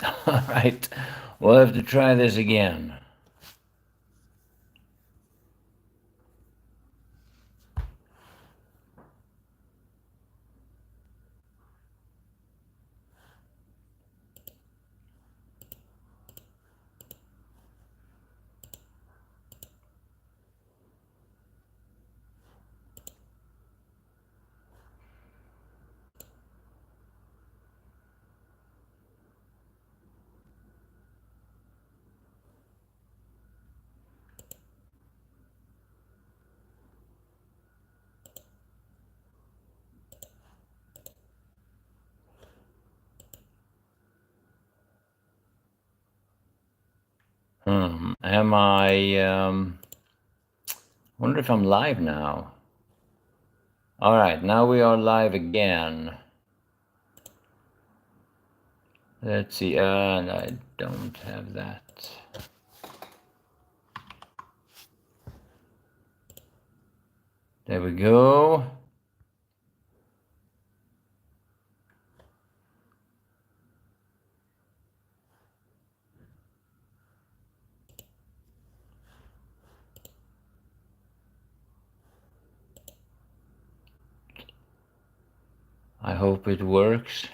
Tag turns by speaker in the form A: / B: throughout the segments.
A: All right, we'll have to try this again. Am I? Wonder if I'm live now. All right, now we are live again. Let's see. I don't have that. There we go. I hope it works.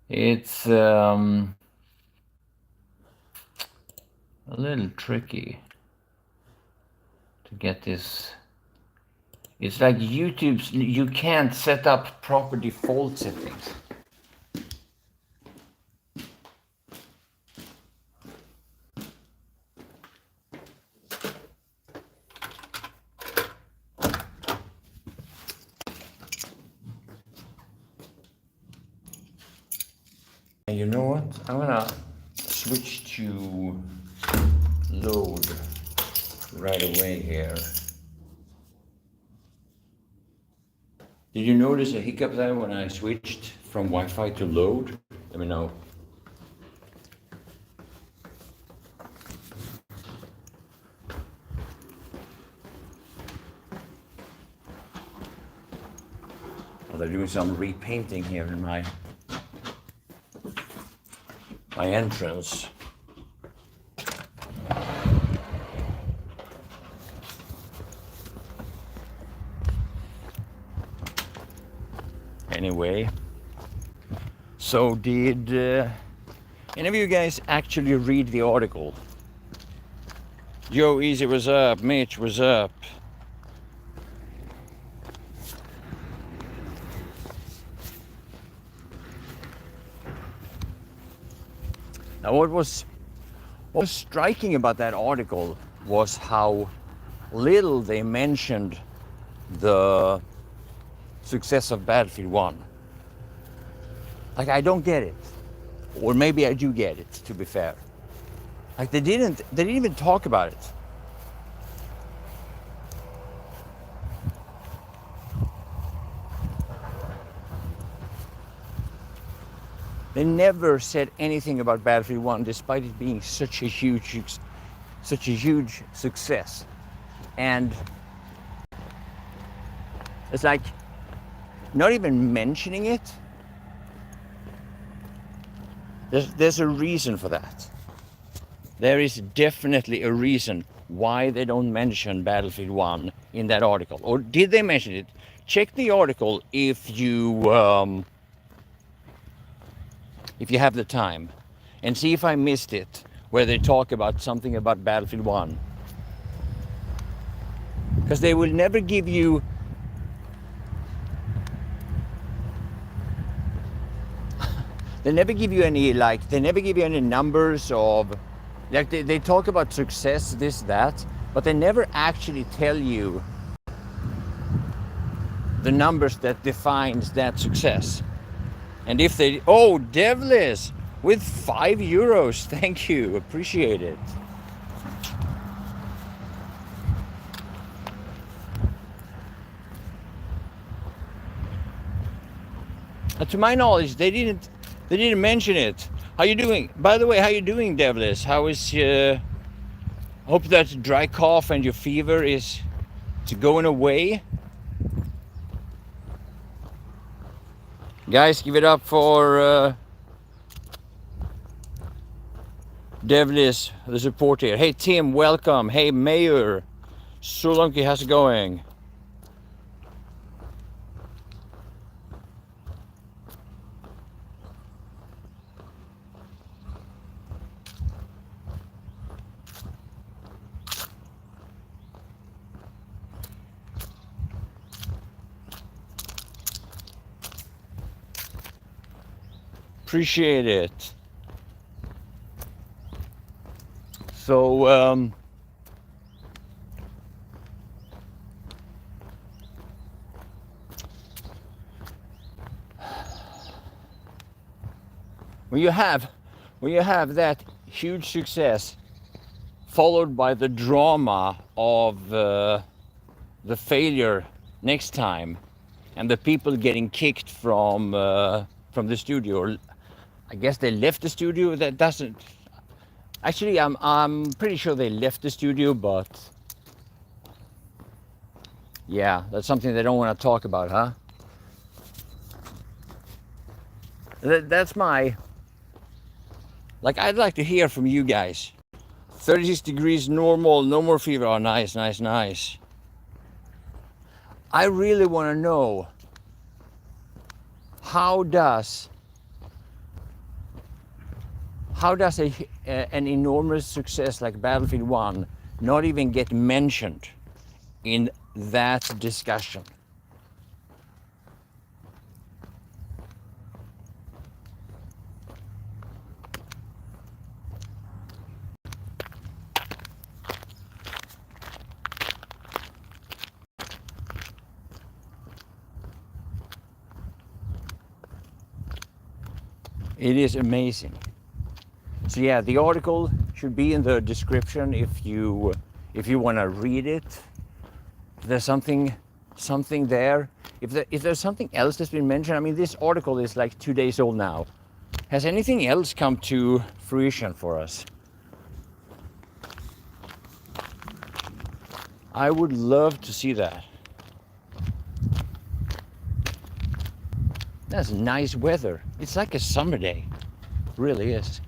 A: It's a little tricky to get this. It's like YouTube's, you can't set up proper default settings. And you know what? I'm gonna switch to load right away here. Did you notice a hiccup there when I switched from Wi-Fi to load? Let me know. Well, they're doing some repainting here in my entrance. Anyway, so did any of you guys actually read the article? Yo, Easy, what's up? Mitch, what's up? Now, what was striking about that article was how little they mentioned the success of Battlefield 1. Like, I don't get it. Or maybe I do get it, to be fair. Like, they didn't even talk about it. They never said anything about Battlefield 1, despite it being such a huge success. And it's like, not even mentioning it, there's a reason for that. There is definitely a reason why they don't mention Battlefield 1 in that article. Or did they mention it? Check the article if you have the time, and see if I missed it, where they talk about something about Battlefield 1. Because they will never give you any numbers of, like, they talk about success, this, that, but they never actually tell you the numbers that defines that success. And if they, oh, Devlis with €5, thank you, appreciate it. To my knowledge, they didn't mention it. How you doing? By the way, how you doing, Devlis? How is hope that dry cough and your fever is going away. Guys, give it up for Devlis, the support here. Hey Tim, welcome. Hey Mayor. Solanki, how's it going? Appreciate it. So, when you have that huge success followed by the drama of the failure next time and the people getting kicked from the studio, I guess they left the studio. That doesn't actually. I'm pretty sure they left the studio, but yeah, that's something they don't want to talk about, huh? That's my, like, I'd like to hear from you guys. 36 degrees normal, no more fever. Oh, nice, nice, nice. I really want to know, how does an enormous success like Battlefield 1 not even get mentioned in that discussion? It is amazing. So yeah, the article should be in the description if you want to read it. If there's something there. If there's something else that's been mentioned, I mean, this article is like 2 days old now. Has anything else come to fruition for us? I would love to see that. That's nice weather. It's like a summer day. It really is.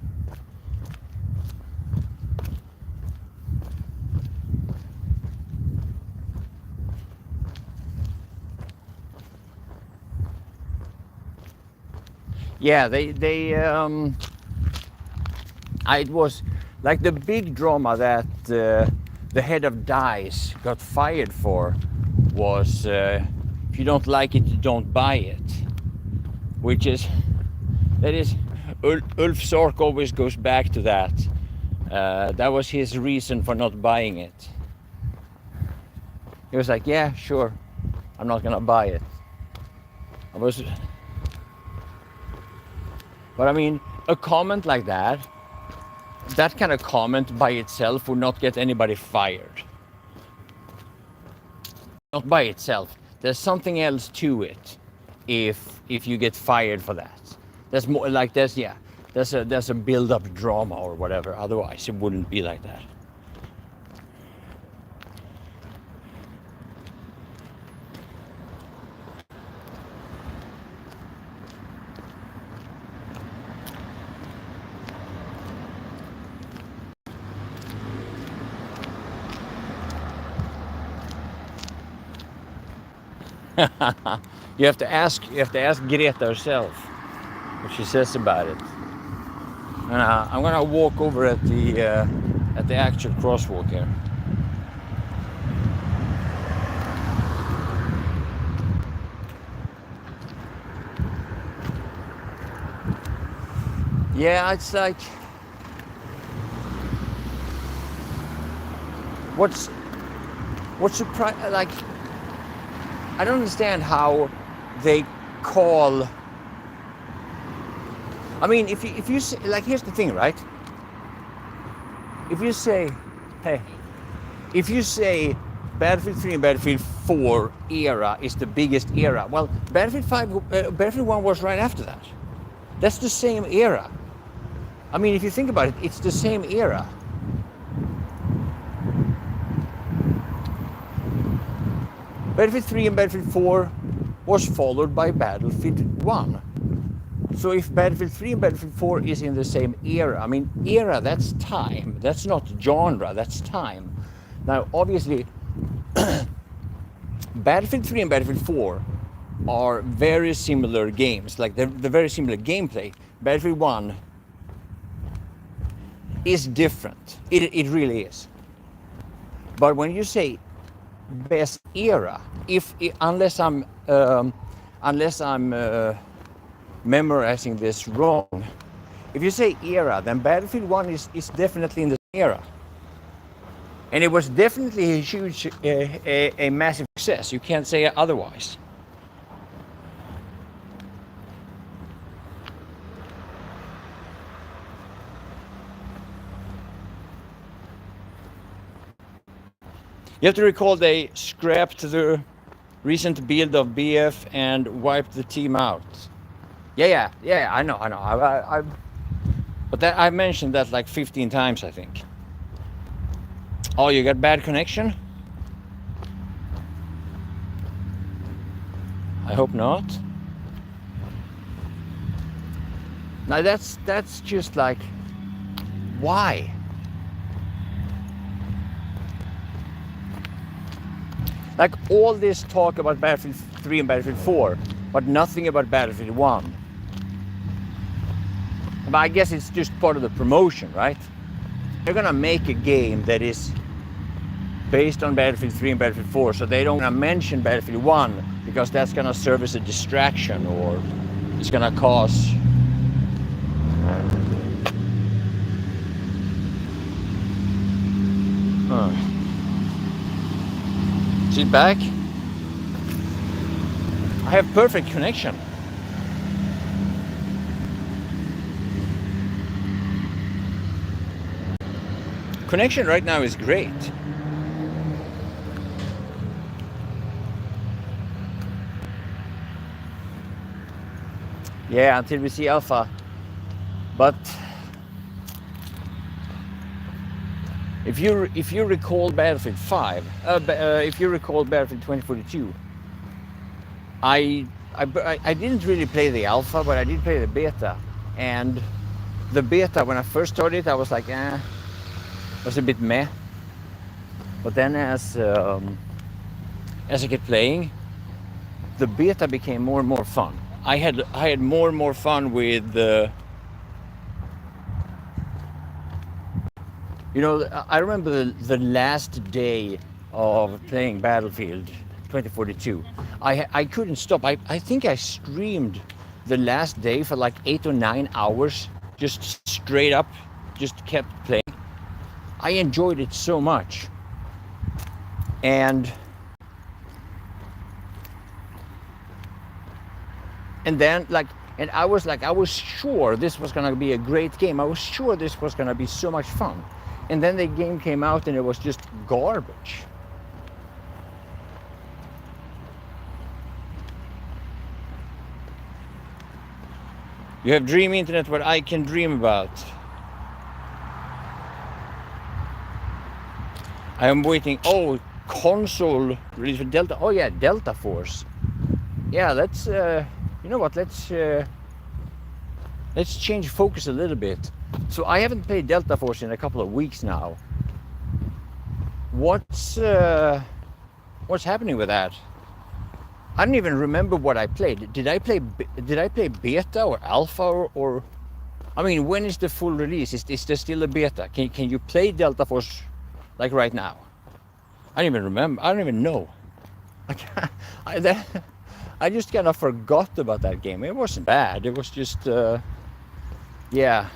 A: Yeah, it was like the big drama that the head of DICE got fired for was, if you don't like it, you don't buy it. Which is, Ulf Sark always goes back to that. That was his reason for not buying it. He was like, yeah, sure, I'm not gonna buy it. But I mean, a comment like that kind of comment by itself would not get anybody fired. Not by itself. There's something else to it if you get fired for that. There's more like there's a build-up drama or whatever. Otherwise it wouldn't be like that. You have to ask Greta herself what she says about it. And I'm gonna walk over at the actual crosswalk here. Yeah, it's like, what's surprise, like, I don't understand how they call. I mean, if you say, like, here's the thing, right? If you say, hey, if you say Battlefield 3 and Battlefield 4 era is the biggest era, well, Battlefield 1 was right after that. That's the same era. I mean, if you think about it, it's the same era. Battlefield 3 and Battlefield 4 was followed by Battlefield 1. So if Battlefield 3 and Battlefield 4 is in the same era, I mean, era, that's time. That's not genre, that's time. Now, obviously, Battlefield 3 and Battlefield 4 are very similar games. Like, they're very similar gameplay. Battlefield 1 is different. It really is. But when you say best era, unless I'm memorizing this wrong, if you say era, then Battlefield 1 is definitely in the era. And it was definitely a huge, a massive success. You can't say otherwise. You have to recall they scrapped the recent build of BF and wiped the team out. Yeah, I know. But that I mentioned that like 15 times, I think. Oh, you got bad connection? I hope not. Now that's just like, why? Like all this talk about Battlefield 3 and Battlefield 4, but nothing about Battlefield 1. But I guess it's just part of the promotion, right? They're gonna make a game that is based on Battlefield 3 and Battlefield 4, so they don't mention Battlefield 1 because that's gonna serve as a distraction, or it's gonna cause Is it back? I have perfect connection. Connection right now is great. Yeah, until we see alpha. But if you recall Battlefield 5, if you recall Battlefield 2042, I didn't really play the alpha, but I did play the beta. And the beta, when I first started, I was like, was a bit meh. But then as I kept playing, the beta became more and more fun. I had more and more fun with I remember the last day of playing Battlefield 2042. I couldn't stop. I think I streamed the last day for like 8 or 9 hours, just straight up, just kept playing. I enjoyed it so much. And then I was sure this was gonna be a great game. I was sure this was gonna be so much fun. And then the game came out and it was just garbage. You have dream internet, what I can dream about. I am waiting. Oh, console release for Delta. Oh yeah, Delta Force. Yeah, let's you know what, let's change focus a little bit. So I haven't played Delta Force in a couple of weeks now. What's happening with that? I don't even remember what I played. Did I play beta or alpha or I mean, when is the full release? Is there still a beta? Can you play Delta Force like right now? I don't even remember. I don't even know. I just kind of forgot about that game. It wasn't bad. It was just yeah.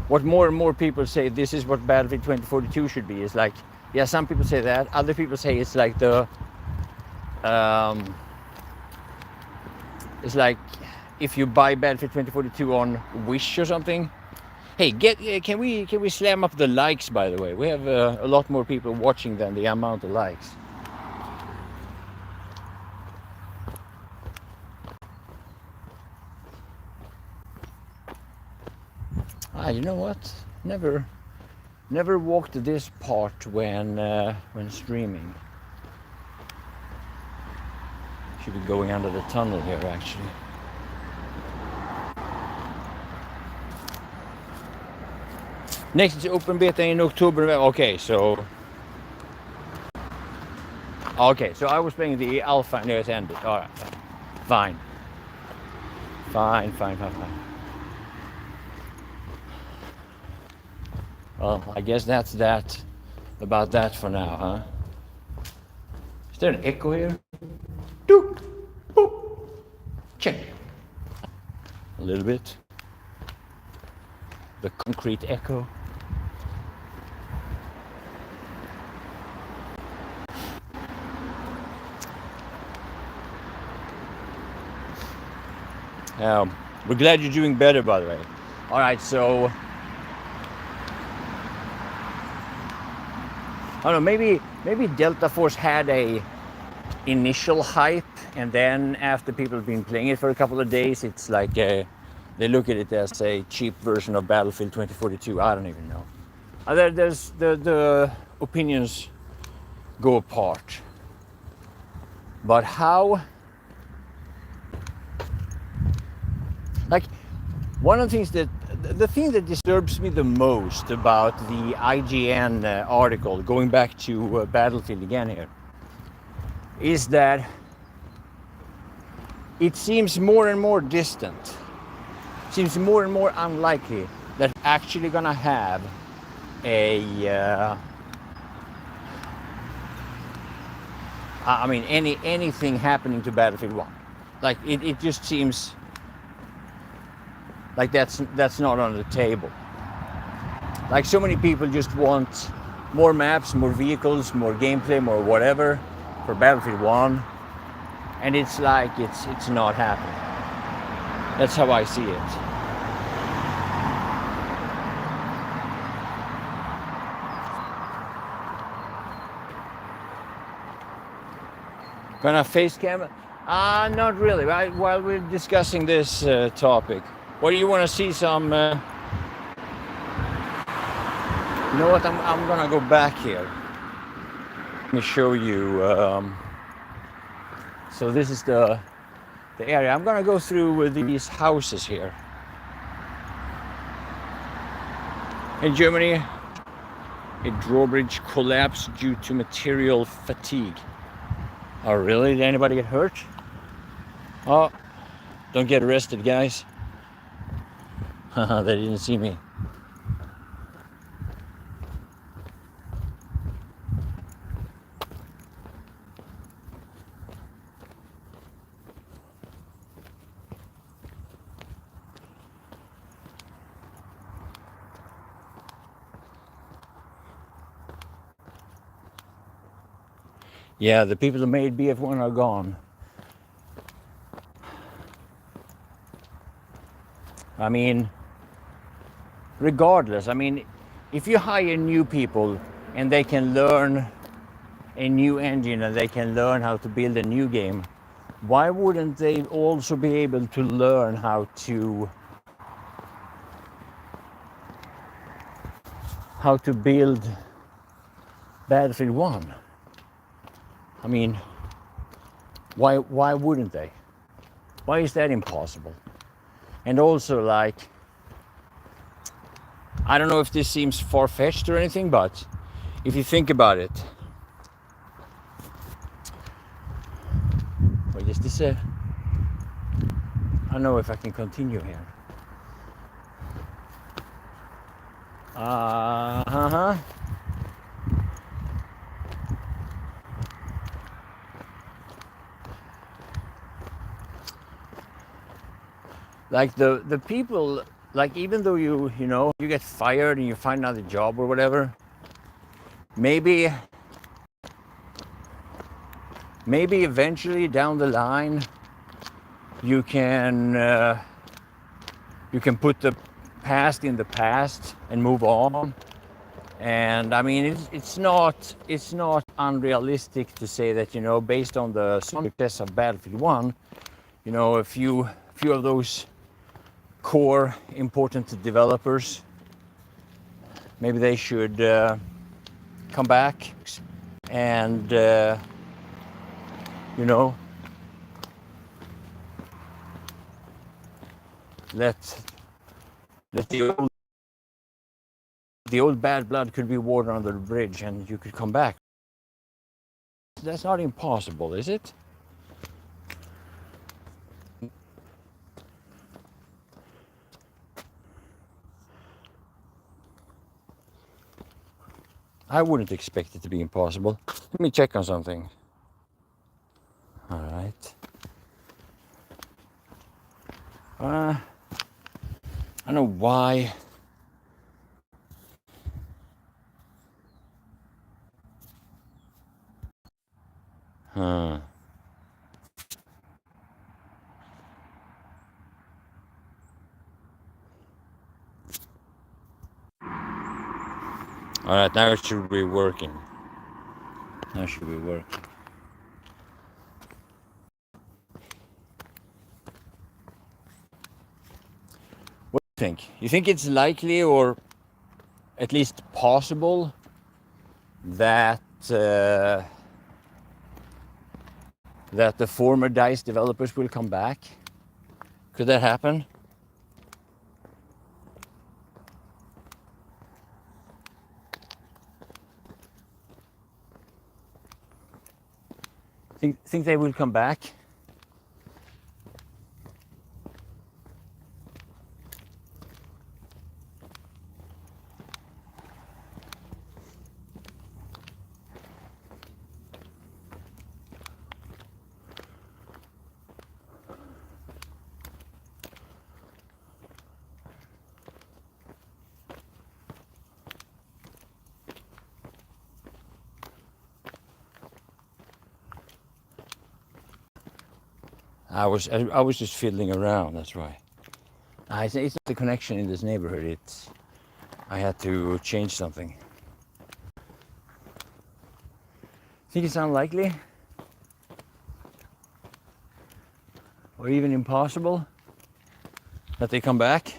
A: What more and more people say, this is what Battlefield 2042 should be. It's like, yeah, some people say that. Other people say it's like it's like if you buy Battlefield 2042 on Wish or something. Hey, can we slam up the likes, by the way? We have a lot more people watching than the amount of likes. You know what? Never walked this part when streaming. Should be going under the tunnel here, actually. Next open beta in October. Okay, so I was playing the alpha and it ended. All right, fine. Well, I guess that's that about that for now, huh? Is there an echo here? Doop, boop. Check. A little bit. The concrete echo. We're glad you're doing better, by the way. All right, so I don't know. Maybe Delta Force had a initial hype, and then after people have been playing it for a couple of days, it's like they look at it as a cheap version of Battlefield 2042. I don't even know. There's the opinions go apart, but how? Like, one of the things the thing that disturbs me the most about the IGN article, going back to Battlefield again here, is that it seems more and more distant, seems more and more unlikely that actually gonna have anything happening to Battlefield 1. Like it just seems like that's not on the table. Like, so many people just want more maps, more vehicles, more gameplay, more whatever for Battlefield 1, and it's like it's not happening. That's how I see it. Gonna face cam? Not really. While we're discussing this topic, what do you want to see? Some? You know what? I'm gonna go back here. Let me show you. So this is the area. I'm gonna go through these houses here. In Germany, a drawbridge collapsed due to material fatigue. Oh, really? Did anybody get hurt? Oh, don't get arrested, guys. Haha, they didn't see me. Yeah, the people who made BF1 are gone. I mean, regardless, I mean, if you hire new people and they can learn a new engine and they can learn how to build a new game, why wouldn't they also be able to learn how to build Battlefield 1? I mean, why wouldn't they? Why is that impossible? And also, like, I don't know if this seems far-fetched or anything, but if you think about it, wait, is this a? I don't know if I can continue here. Like the people, like, even though you know you get fired and you find another job or whatever, maybe eventually down the line you can put the past in the past and move on. And I mean, it's not unrealistic to say that, you know, based on the success of Battlefield 1, you know, a few of those core important developers, maybe they should come back and you know, let the old the old bad blood could be water under the bridge and you could come back. That's not impossible, is it? I wouldn't expect it to be impossible. Let me check on something. All right. I don't know why. Huh. All right, now it should be working. Now it should be working. What do you think? You think it's likely, or at least possible, that that the former DICE developers will come back? Could that happen? Think they will come back? I was just fiddling around. That's why. It's not the connection in this neighborhood. I had to change something. Think it's unlikely, or even impossible, that they come back?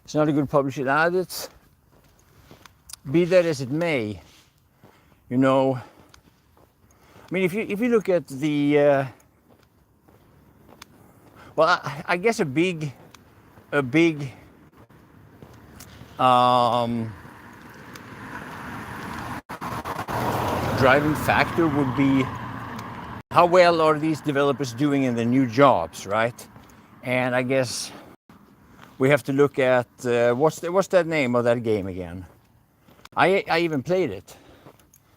A: It's not a good publisher. Be that as it may, you know. I mean, if you look at the, well, I guess a big driving factor would be how well are these developers doing in the new jobs, right? And I guess we have to look at what's that name of that game again? I even played it.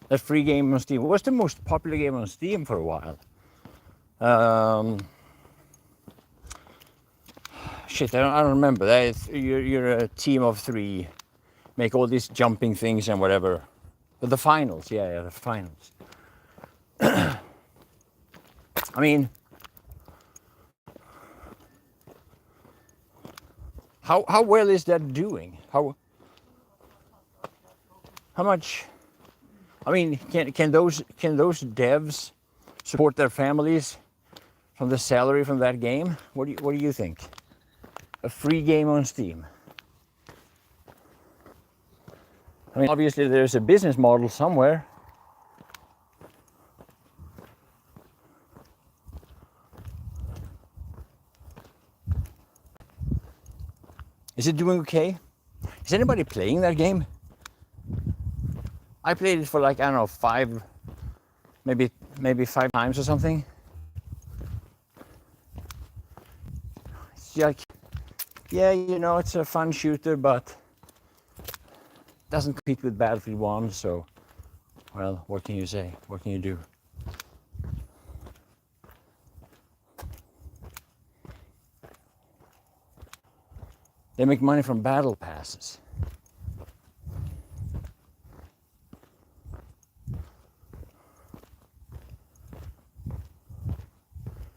A: That free game on Steam. It was the most popular game on Steam for a while. Shit, I don't remember. You're a team of 3, make all these jumping things and whatever. But the finals, yeah, the finals. I mean, how well is that doing? How much? I mean, can those devs support their families from the salary from that game? What do you think? A free game on Steam. I mean, obviously there's a business model somewhere. Is it doing okay? Is anybody playing that game? I played it for like, I don't know, 5, maybe 5 times or something. It's like, yeah, you know, it's a fun shooter, but doesn't compete with Battlefield 1, so, well, what can you say? What can you do? They make money from battle passes.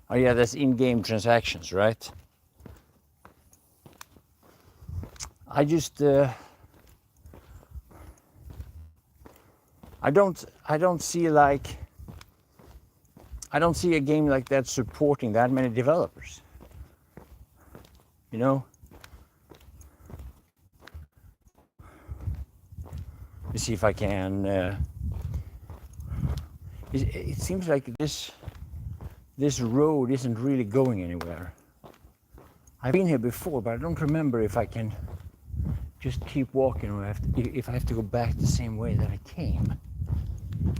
A: Oh yeah, that's in-game transactions, right? I just I don't see a game like that supporting that many developers. You know? see if I can. It seems like this road isn't really going anywhere. I've been here before, but I don't remember if I can just keep walking or if I have to go back the same way that I came.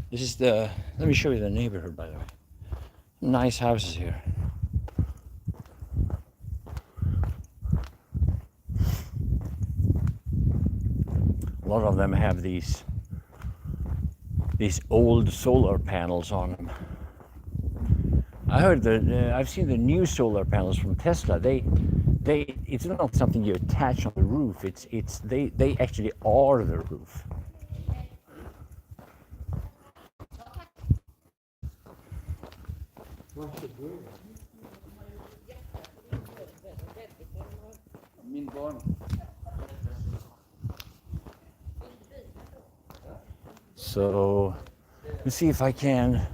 A: This is the. Let me show you the neighborhood, by the way. Nice houses here. A lot of them have these old solar panels on them. I heard that I've seen the new solar panels from Tesla. It's not something you attach on the roof. They actually are the roof. So let's see if I can.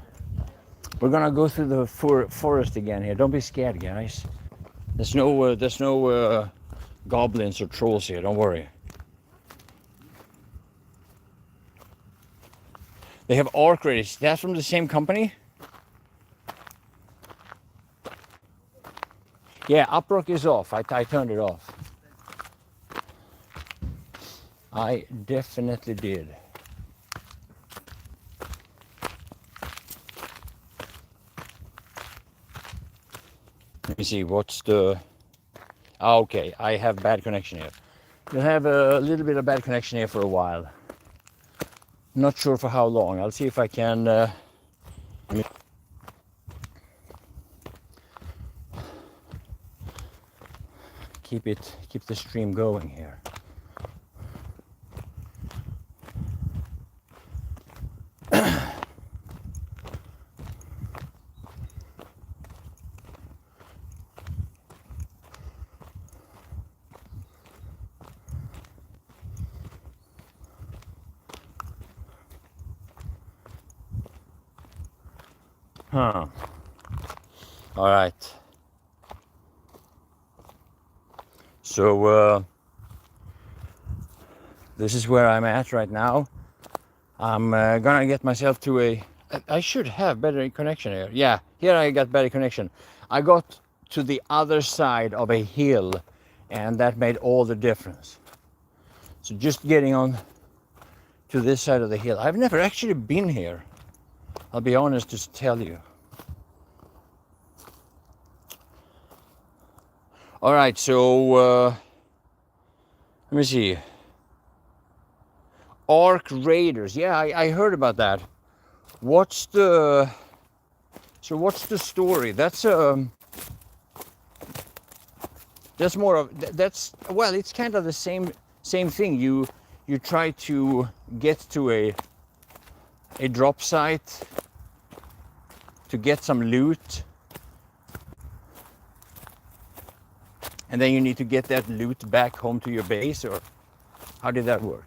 A: We're gonna go through the forest again here. Don't be scared, guys. There's no goblins or trolls here. Don't worry. They have arc raiders. That's from the same company? Yeah, Uprock is off. I turned it off. I definitely did. Let me see, what's the... okay, I have bad connection here. You'll have a little bit of bad connection here for a while. Not sure for how long. I'll see if I can... keep the stream going here. Huh. All right. So this is where I'm at right now. I'm gonna get myself to a... I should have better connection here. Yeah, here I got better connection. I got to the other side of a hill, and that made all the difference. So just getting on to this side of the hill. I've never actually been here. I'll be honest to tell you. All right, so let me see. Arc Raiders. Yeah, I heard about that. What's the story? That's more of that's, well, it's kind of the same thing. You try to get to a drop site to get some loot, and then you need to get that loot back home to your base, or how did that work?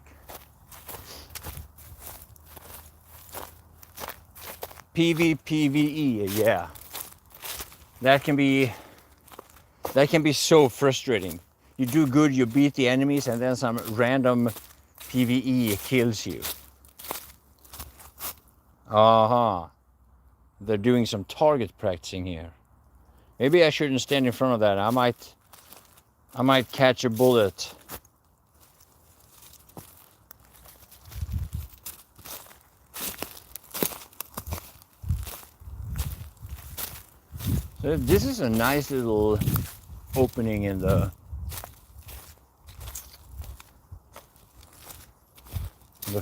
A: PvPvE, yeah. That can be so frustrating. You do good, you beat the enemies, and then some random PvE kills you. They're doing some target practicing here. Maybe I shouldn't stand in front of that. I might catch a bullet. So this is a nice little opening in the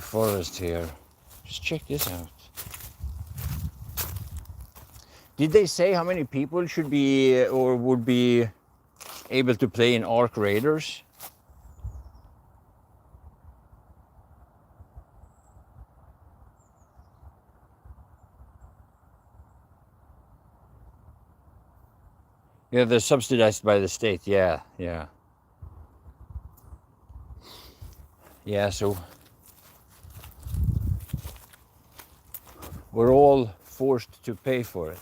A: forest here. Just check this out. Did they say how many people should be or would be able to play in Arc Raiders? Yeah, they're subsidized by the state. Yeah. Yeah, so we're all forced to pay for it.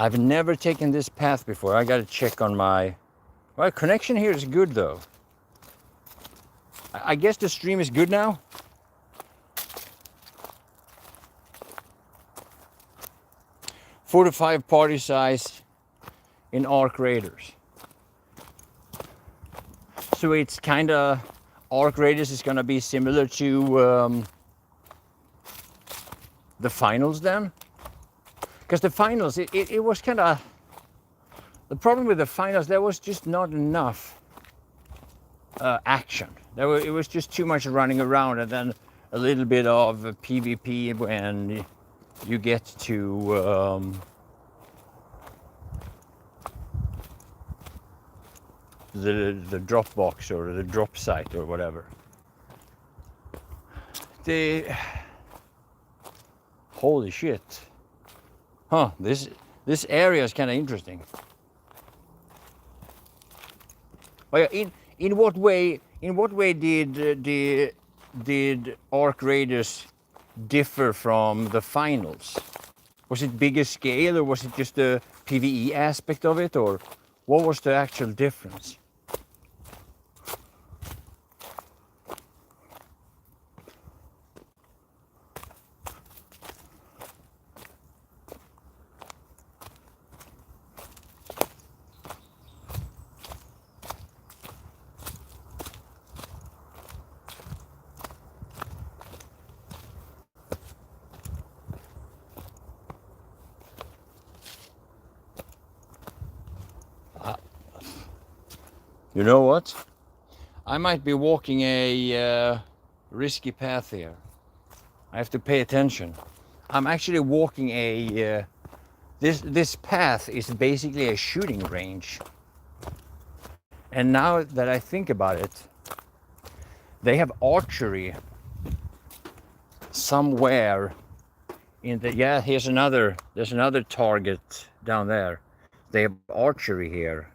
A: I've never taken this path before. I gotta check on my... Well, connection here is good though. I guess the stream is good now. Four to five party size in arc raiders. So it's kind of... Arc raiders is gonna be similar to the finals then. Because the finals, it was kind of... The problem with the finals, there was just not enough action. It was just too much running around, and then a little bit of PvP when you get to the drop box or the drop site or whatever. Holy shit. Huh, this area is kind of interesting. Oh yeah, in what way did Arc Raiders differ from the finals? Was it bigger scale, or was it just the PvE aspect of it, or what was the actual difference? You know what? I might be walking a risky path here. I have to pay attention. I'm actually walking a... This path is basically a shooting range. And now that I think about it, they have archery somewhere in the... Yeah, there's another target down there. They have archery here.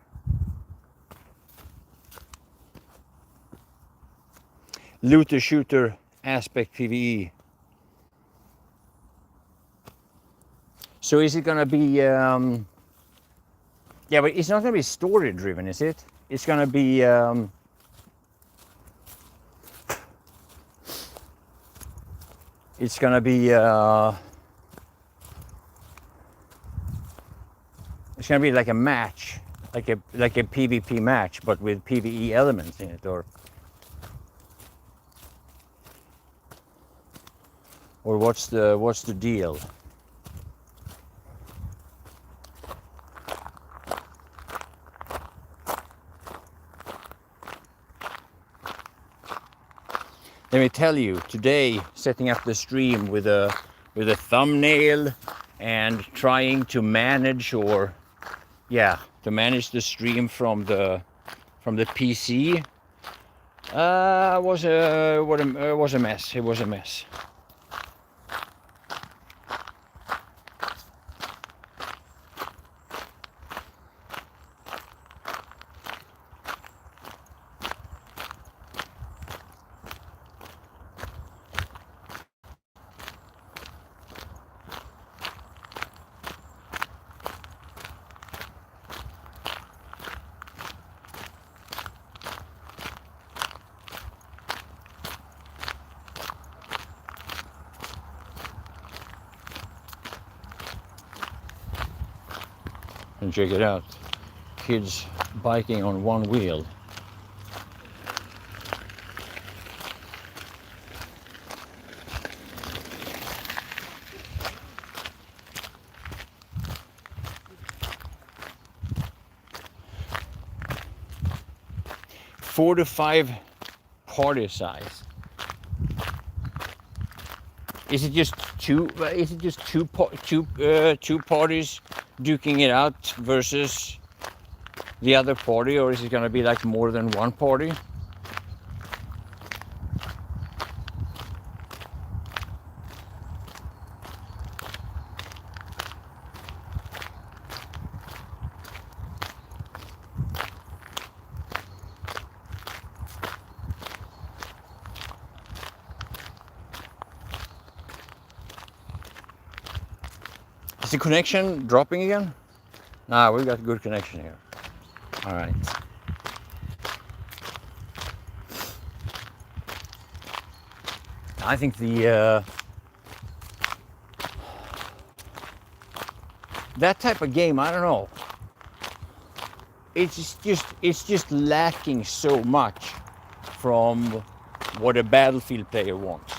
A: Looter shooter aspect PvE. So is it gonna be yeah, but it's not gonna be story driven, is it? It's gonna be it's gonna be like a match, like a PvP match, but with PvE elements in it, or what's the deal? Let me tell you, today setting up the stream with a thumbnail and trying to manage, to manage the stream from the PC was a mess. It was a mess. And check it out, kids biking on one wheel. Four to five party size. Is it just two parties duking it out versus the other party, or is it gonna be like more than one party? Is the connection dropping again? Nah, we've got good connection here. All right. I think the that type of game, I don't know. It's just lacking so much from what a Battlefield player wants.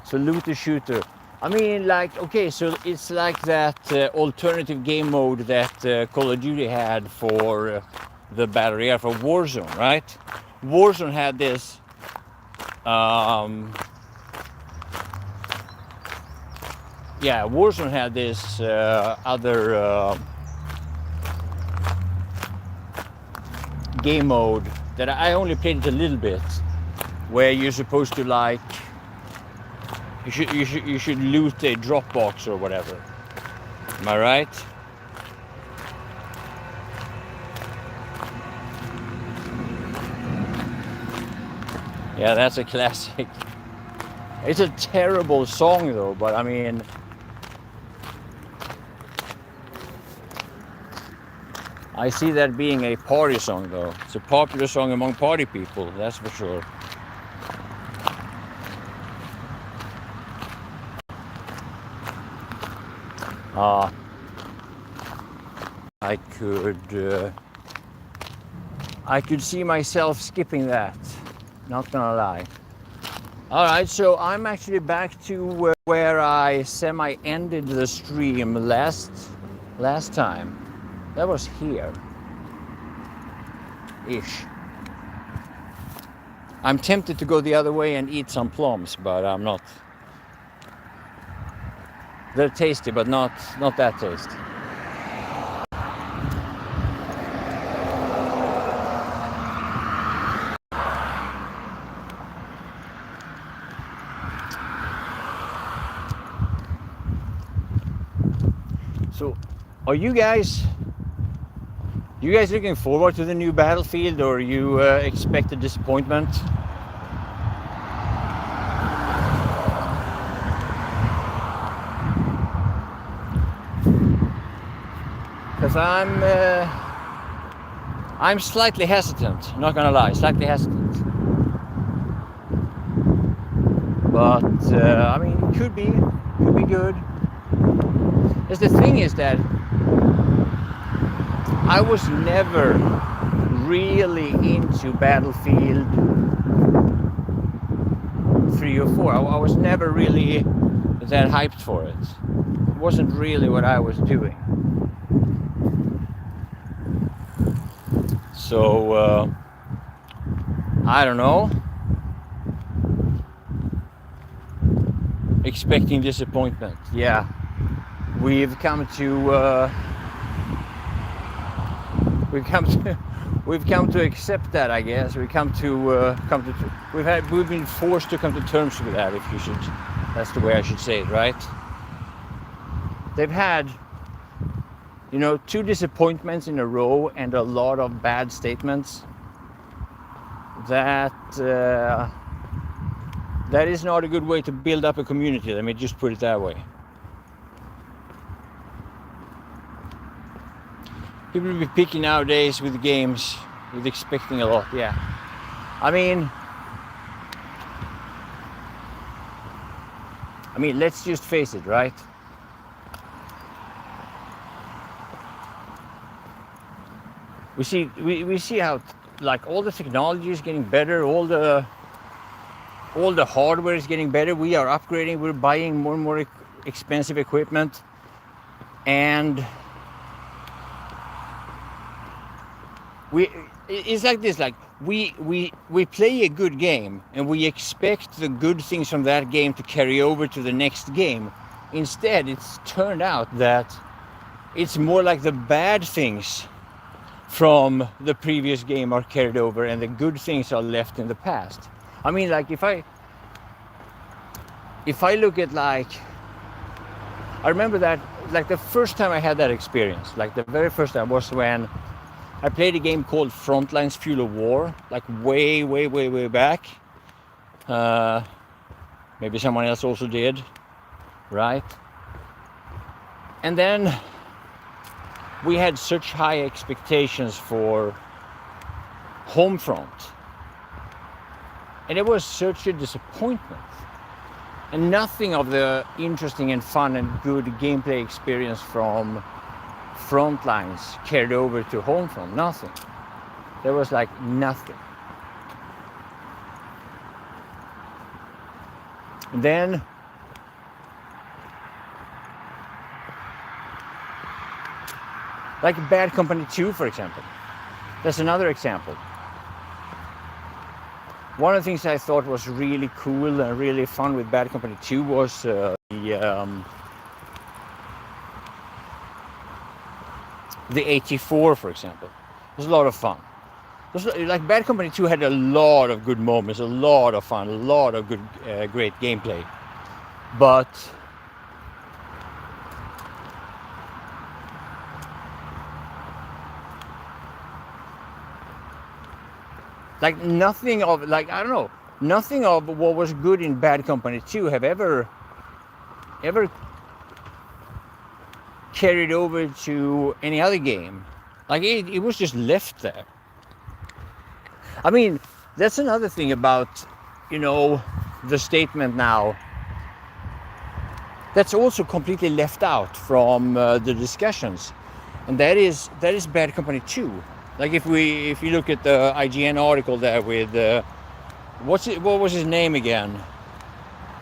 A: So looter shooter. I mean, like, okay, so it's like that alternative game mode that Call of Duty had for the battle royale, for Warzone, right? Warzone had this yeah, Warzone had this other game mode that I only played it a little bit, where you're supposed to, like, you should loot a drop box or whatever. Am I right? Yeah, that's a classic. It's a terrible song though, but I mean, I see that being a party song though. It's a popular song among party people, that's for sure. I could see myself skipping that, not gonna lie. All right, so I'm actually back to where I semi-ended the stream last time. That was here, ish. I'm tempted to go the other way and eat some plums, but I'm not. They're tasty, but not that tasty. So, are you guys looking forward to the new Battlefield, or you expect a disappointment? Because I'm slightly hesitant, not gonna lie, slightly hesitant. But I mean, it could be good. As the thing is that I was never really into Battlefield 3 or 4. I was never really that hyped for it. It wasn't really what I was doing. So I don't know. Expecting disappointment. Yeah, we've come to accept that, I guess. We've been forced to come to terms with that, if you should. That's the way I should say it, right? They've had, 2 disappointments in a row and a lot of bad statements. That is not a good way to build up a community. Let me just put it that way. People will be picky nowadays with games, with expecting a lot. Yeah, I mean, let's just face it, right? We see how, like, all the technology is getting better, all the hardware is getting better. We are upgrading. We're buying more and more expensive equipment, and it's like this, like we play a good game and we expect the good things from that game to carry over to the next game. Instead, it's turned out that it's more like the bad things from the previous game are carried over and the good things are left in the past. I mean, like, if I look at, like, I remember that, like, the first time I had that experience, like the very first time, was when I played a game called Frontlines Fuel of War, like way back. Maybe someone else also did, right? And then we had such high expectations for Homefront, and it was such a disappointment. And nothing of the interesting and fun and good gameplay experience from Frontlines carried over to Homefront. Nothing. There was like nothing. And then like Bad Company 2, for example. That's another example. One of the things I thought was really cool and really fun with Bad Company 2 was the AT4, for example. It was a lot of fun. Like Bad Company 2 had a lot of good moments, a lot of fun, a lot of good, great gameplay. But like nothing of, like, I don't know, nothing of what was good in Bad Company 2 have ever carried over to any other game. Like it was just left there. I mean, that's another thing about, you know, the statement now that's also completely left out from the discussions, and that is Bad Company 2. Like if you look at the IGN article there with what was his name again?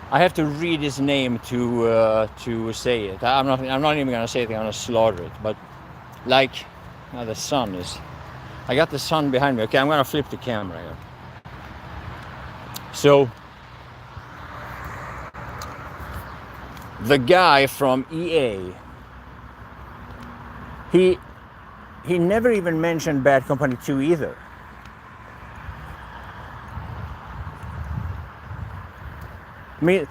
A: I have to read his name to say it. I'm not even gonna say it. I'm gonna slaughter it. But like, the sun is. I got the sun behind me. Okay, I'm gonna flip the camera here. So the guy from EA, he never even mentioned Bad Company 2 either. I mean,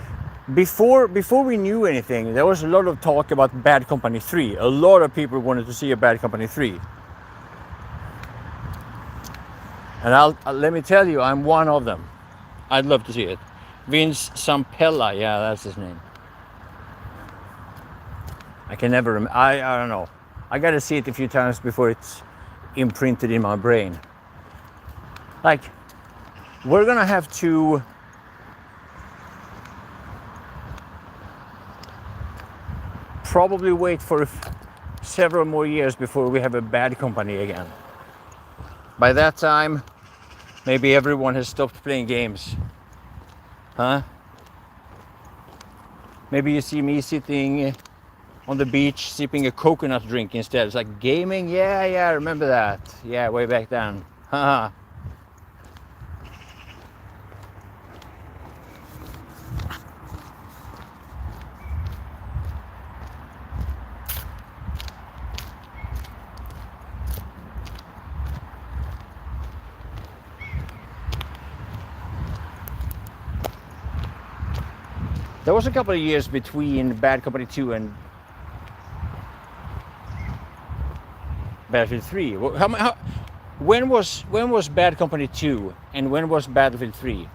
A: before we knew anything, there was a lot of talk about Bad Company 3. A lot of people wanted to see a Bad Company 3. And let me tell you, I'm one of them. I'd love to see it. Vince Zampella, yeah, that's his name. I can never remember. I don't know. I gotta see it a few times before it's imprinted in my brain. Like, we're gonna have to probably wait for several more years before we have a Bad Company again. By that time, maybe everyone has stopped playing games. Huh? Maybe you see me sitting on the beach sipping a coconut drink instead. It's like, gaming? Yeah, I remember that. Yeah, way back then. Haha. There was a couple of years between Bad Company 2 and Battlefield 3. When was Bad Company 2 and when was Battlefield 3?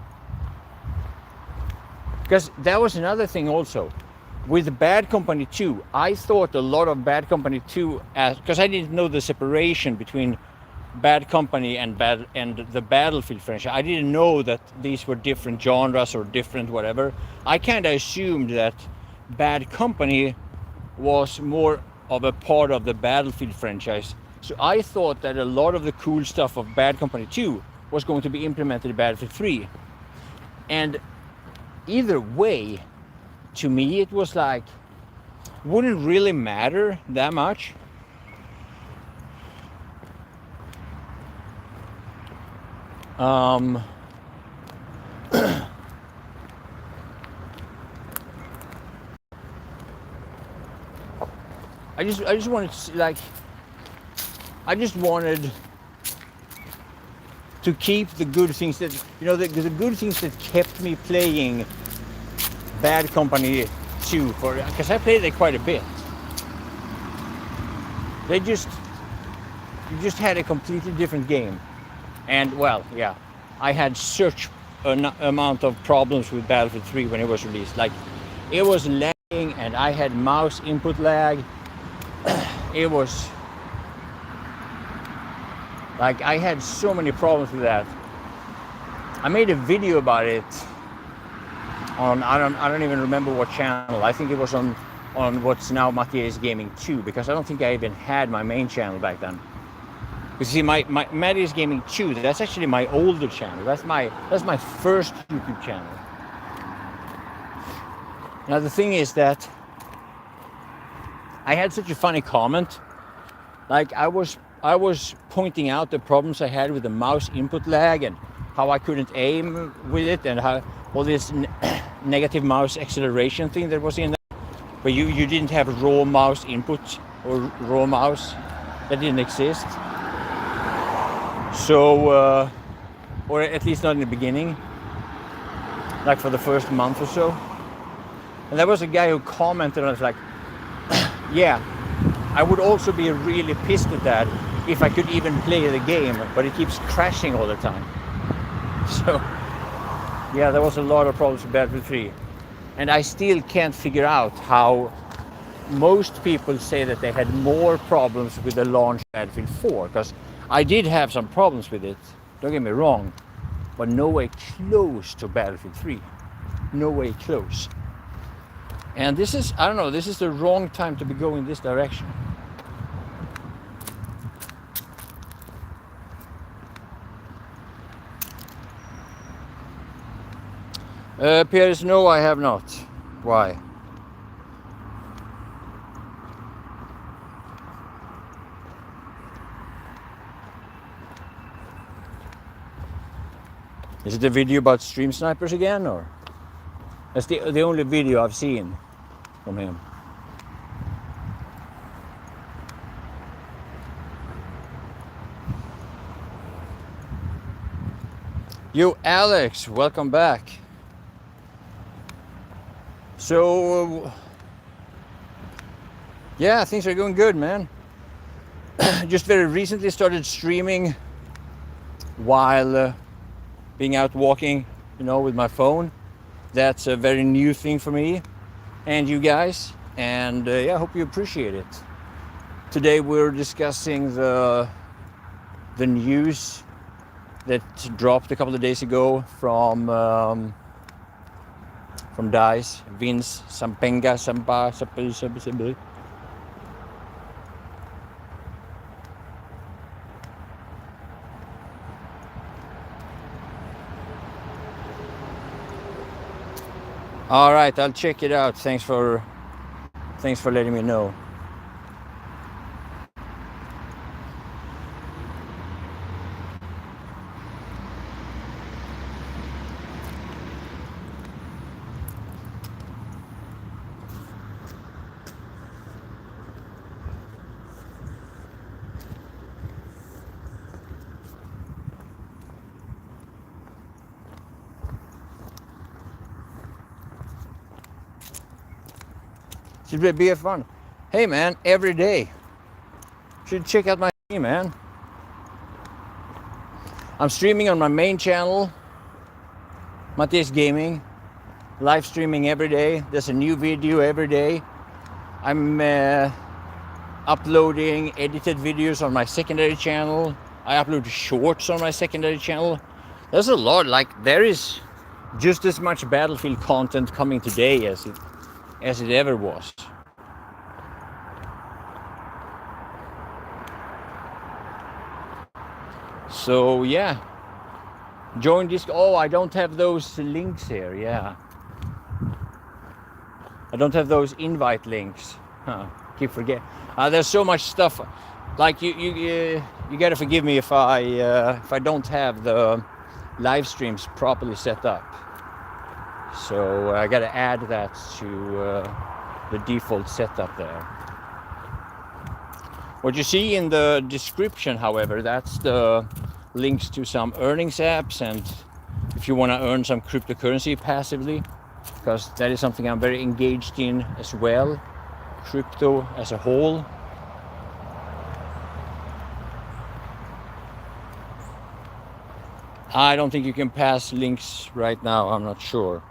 A: Because that was another thing also. With Bad Company 2, I thought a lot of Bad Company 2, because I didn't know the separation between Bad Company and the Battlefield franchise. I didn't know that these were different genres or different whatever. I kind of assumed that Bad Company was more of a part of the Battlefield franchise. So I thought that a lot of the cool stuff of Bad Company 2 was going to be implemented in Battlefield 3. And either way, to me it was like, wouldn't really matter that much. I just wanted to, like, I just wanted to keep the good things that, you know, the good things that kept me playing Bad Company 2 because I played it quite a bit. You just had a completely different game. And well, yeah, I had such amount of problems with Battlefield 3 when it was released. Like, it was lagging, and I had mouse input lag. It was like I had so many problems with that. I made a video about it on I don't even remember what channel. I think it was on what's now MattiAce Gaming 2, because I don't think I even had my main channel back then. You see, my MattiAce Gaming 2, that's actually my older channel. That's my first YouTube channel. Now the thing is that I had such a funny comment. Like, I was pointing out the problems I had with the mouse input lag and how I couldn't aim with it, and how all this negative mouse acceleration thing that was in there, but you didn't have raw mouse input or raw mouse. That didn't exist. So, or at least not in the beginning, like for the first month or so. And there was a guy who commented, and I was like, yeah, I would also be really pissed at that if I could even play the game, but it keeps crashing all the time. So, yeah, there was a lot of problems with Battlefield 3. And I still can't figure out how most people say that they had more problems with the launch Battlefield 4, because I did have some problems with it, don't get me wrong, but no way close to Battlefield 3. No way close. And this is, I don't know, this is the wrong time to be going this direction. Piers, no, I have not. Why? Is it a video about stream snipers again, or? That's the only video I've seen from him. You, Alex, welcome back. So, yeah, things are going good, man. Just very recently started streaming while being out walking, you know, with my phone. That's a very new thing for me and you guys, and yeah, I hope you appreciate it. Today we're discussing the news that dropped a couple of days ago from DICE, Vince Sampenga Sampa. All right, I'll check it out. Thanks for letting me know. Should be BF1. Hey man, every day. Should check out my stream, man. I'm streaming on my main channel, MattiAce Gaming. Live streaming every day. There's a new video every day. I'm uploading edited videos on my secondary channel. I upload shorts on my secondary channel. There's a lot. Like, there is just as much Battlefield content coming today as it ever was. So yeah, join this. Oh, I don't have those links here. Yeah, I don't have those invite links. Keep forgetting. There's so much stuff. Like you gotta forgive me if I don't have the live streams properly set up. So I gotta add that to the default setup there. What you see in the description, however, that's the links to some earnings apps, and if you want to earn some cryptocurrency passively, because that is something I'm very engaged in as well, crypto as a whole. I don't think you can pass links right now. I'm not sure.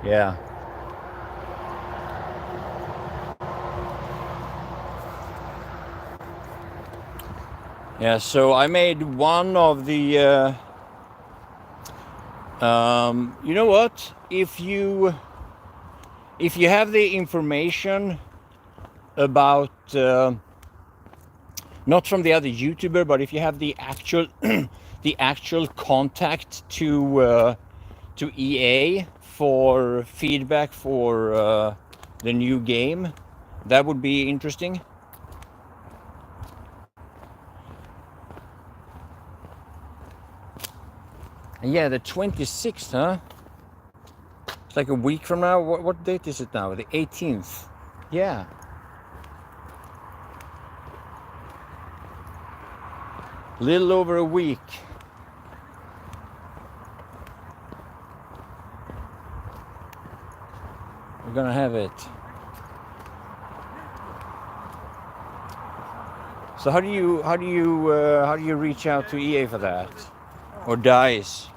A: Yeah. Yeah, so I made one of the you know what? If you have the information about not from the other YouTuber, but if you have the actual the actual contact to EA for feedback for the new game, that would be interesting. And yeah, the 26th, huh? It's like a week from now. What date is it now? The 18th. Yeah. Little over a week. We're gonna have it. So how do you reach out to EA for that? Or DICE?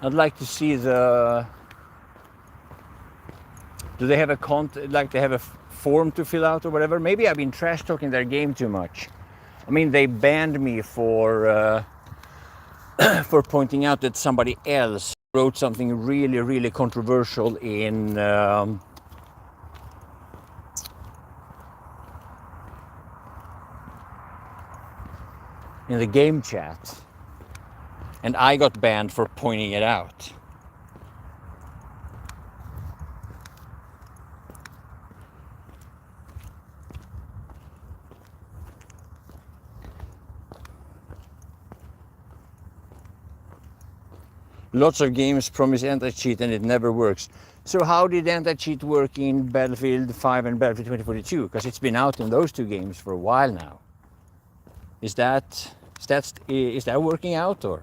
A: I'd like to see the. Do they have a they have a form to fill out or whatever? Maybe I've been trash talking their game too much. I mean, they banned me for for pointing out that somebody else wrote something really controversial in the game chat, and I got banned for pointing it out. Lots of games promise anti-cheat and it never works. So how did anti-cheat work in Battlefield 5 and Battlefield 2042? Because it's been out in those two games for a while now. Is that working out or?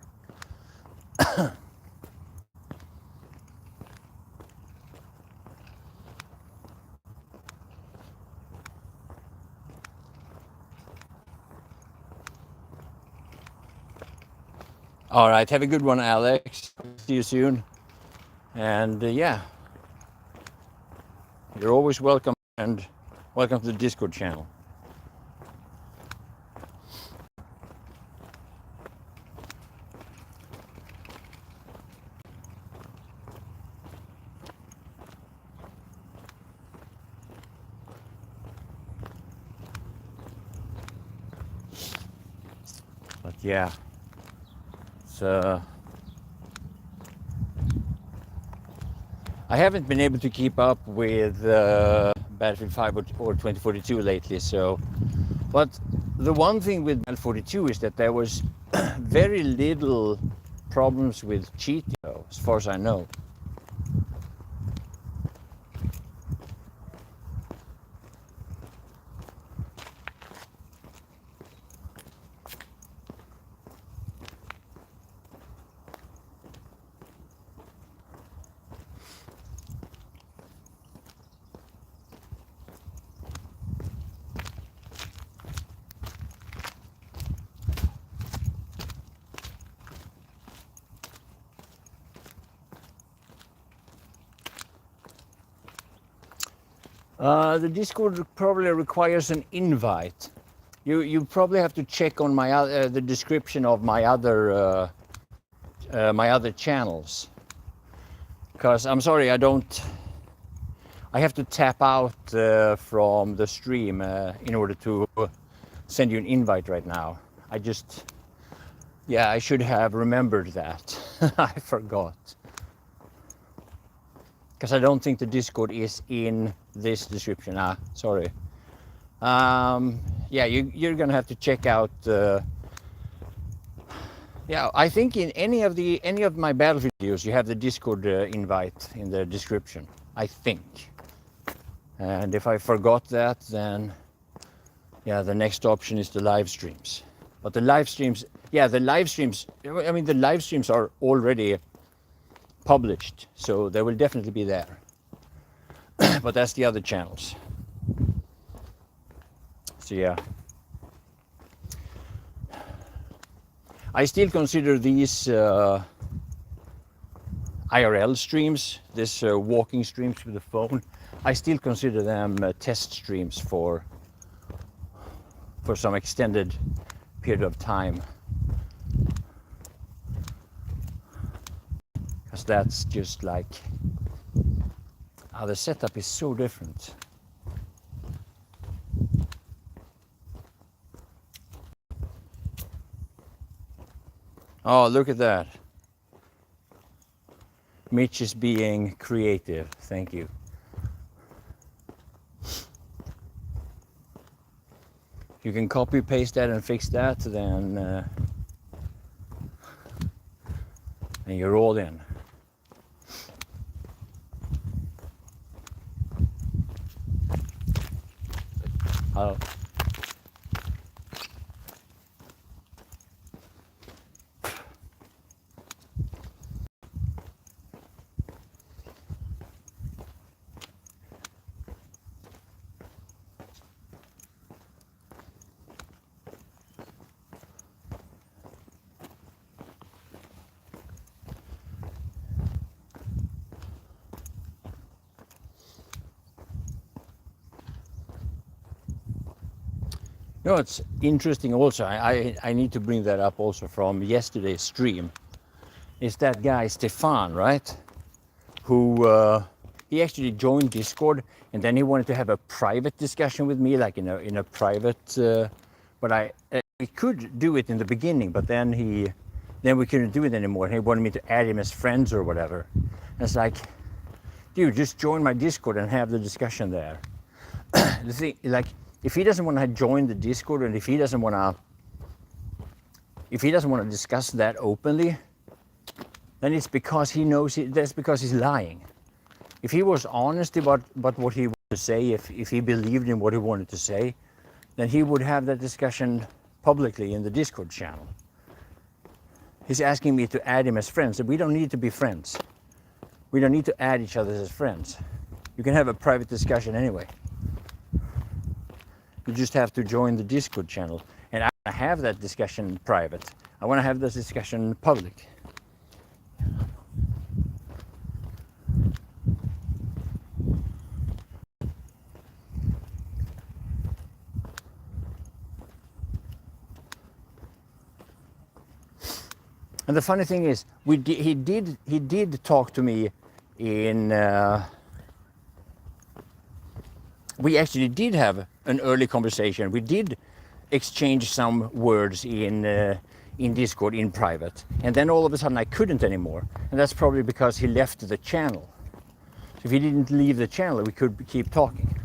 A: All right, have a good one, Alex. See you soon. And yeah, you're always welcome, and welcome to the Discord channel. But yeah, it's I haven't been able to keep up with Battlefield 5 or 2042 lately, so. But the one thing with Battlefield 42 is that there was very little problems with cheating, as far as I know. The Discord probably requires an invite. You probably have to check on my the description of my other channels. Because I'm sorry, I have to tap out from the stream in order to send you an invite right now. I should have remembered that. I forgot. Because I don't think the Discord is in this description. Sorry. Yeah, you're gonna have to check out Yeah, I think in any of my Battlefield videos, you have the Discord invite in the description. I think. And if I forgot that, then yeah, the next option is the live streams. But the live streams, yeah, the live streams. I mean, the live streams are already published, so they will definitely be there. But that's the other channels. So yeah. I still consider these IRL streams, this walking streams with the phone, I still consider them test streams for some extended period of time. Because that's just like, the setup is so different. Oh, look at that. Mitch is being creative. Thank you. You can copy paste that and fix that, then and you're all in. Hello. You know, it's interesting also, I need to bring that up also from yesterday's stream, is that guy Stefan, right? Who, he actually joined Discord, and then he wanted to have a private discussion with me, like in a private, but we could do it in the beginning, but then we couldn't do it anymore. He wanted me to add him as friends or whatever. And it's like, dude, just join my Discord and have the discussion there. The thing, like, if he doesn't want to join the Discord, and if he doesn't want to discuss that openly, then it's because he knows that's because he's lying. If he was honest about what he wanted to say, if he believed in what he wanted to say, then he would have that discussion publicly in the Discord channel. He's asking me to add him as friends, and we don't need to be friends. We don't need to add each other as friends. You can have a private discussion anyway. You just have to join the Discord channel. And I want to have that discussion private. I want to have this discussion public. And the funny thing is, he did talk to me in. We actually did have an early conversation. We did exchange some words in Discord in private, and then all of a sudden I couldn't anymore, and that's probably because he left the channel. So if he didn't leave the channel, we could keep talking.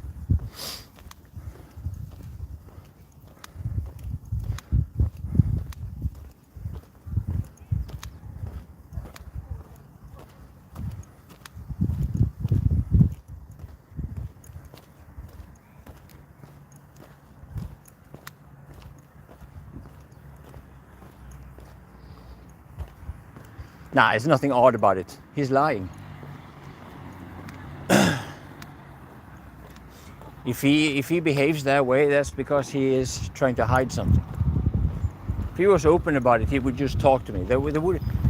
A: Nah, there's nothing odd about it. He's lying. If he behaves that way, that's because he is trying to hide something. If he was open about it, he would just talk to me.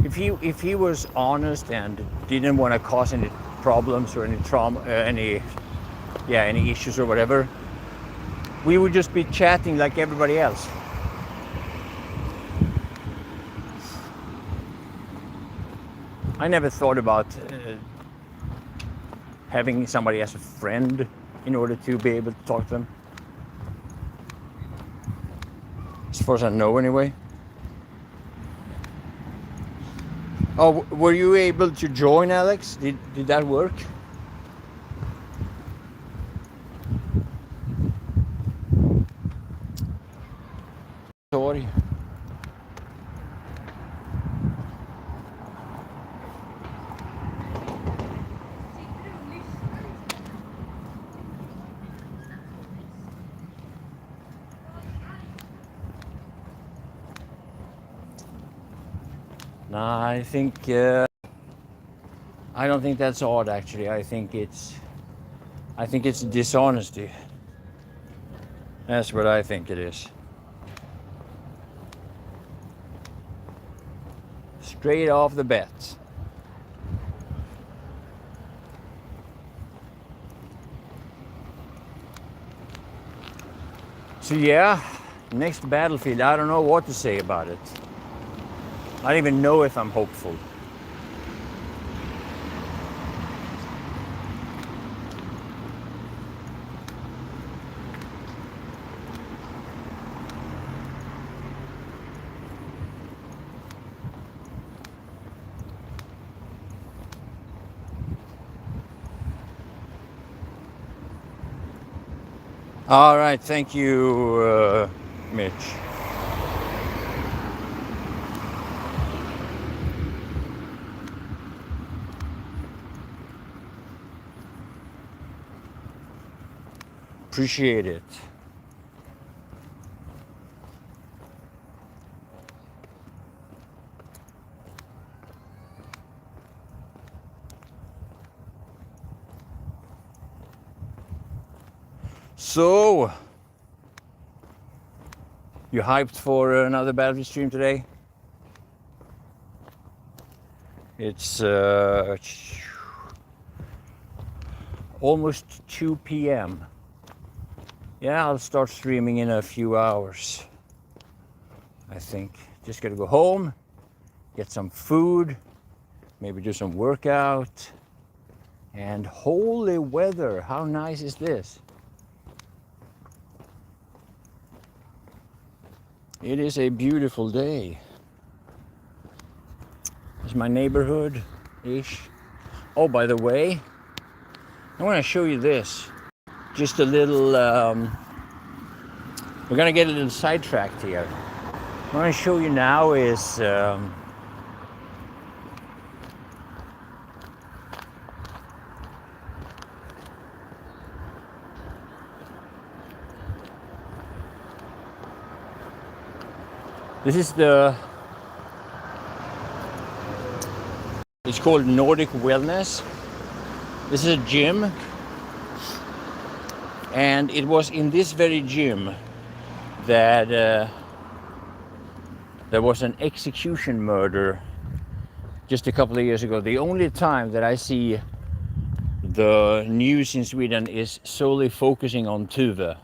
A: If he was honest and didn't want to cause any problems or any trauma, any issues or whatever, we would just be chatting like everybody else. I never thought about having somebody as a friend in order to be able to talk to them. As far as I know, anyway. Oh, were you able to join, Alex? Did that work? Sorry. Nah, I don't think that's odd actually. I think it's dishonesty. That's what I think it is. Straight off the bat. So yeah, next battlefield, I don't know what to say about it. I don't even know if I'm hopeful. All right, thank you, Mitch. Appreciate it. So, you hyped for another Battlefield stream today? It's almost 2 p.m. Yeah, I'll start streaming in a few hours. I think. Just gotta go home, get some food, maybe do some workout. And holy weather, how nice is this? It is a beautiful day. It's my neighborhood-ish. Oh, by the way, I want to show you this. Just a little, we're gonna get a little sidetracked here. What I want to show you now is this is it's called Nordic Wellness. This is a gym, and it was in this very gym that there was an execution murder just a couple of years ago. The only time that I see the news in Sweden is solely focusing on Tuve.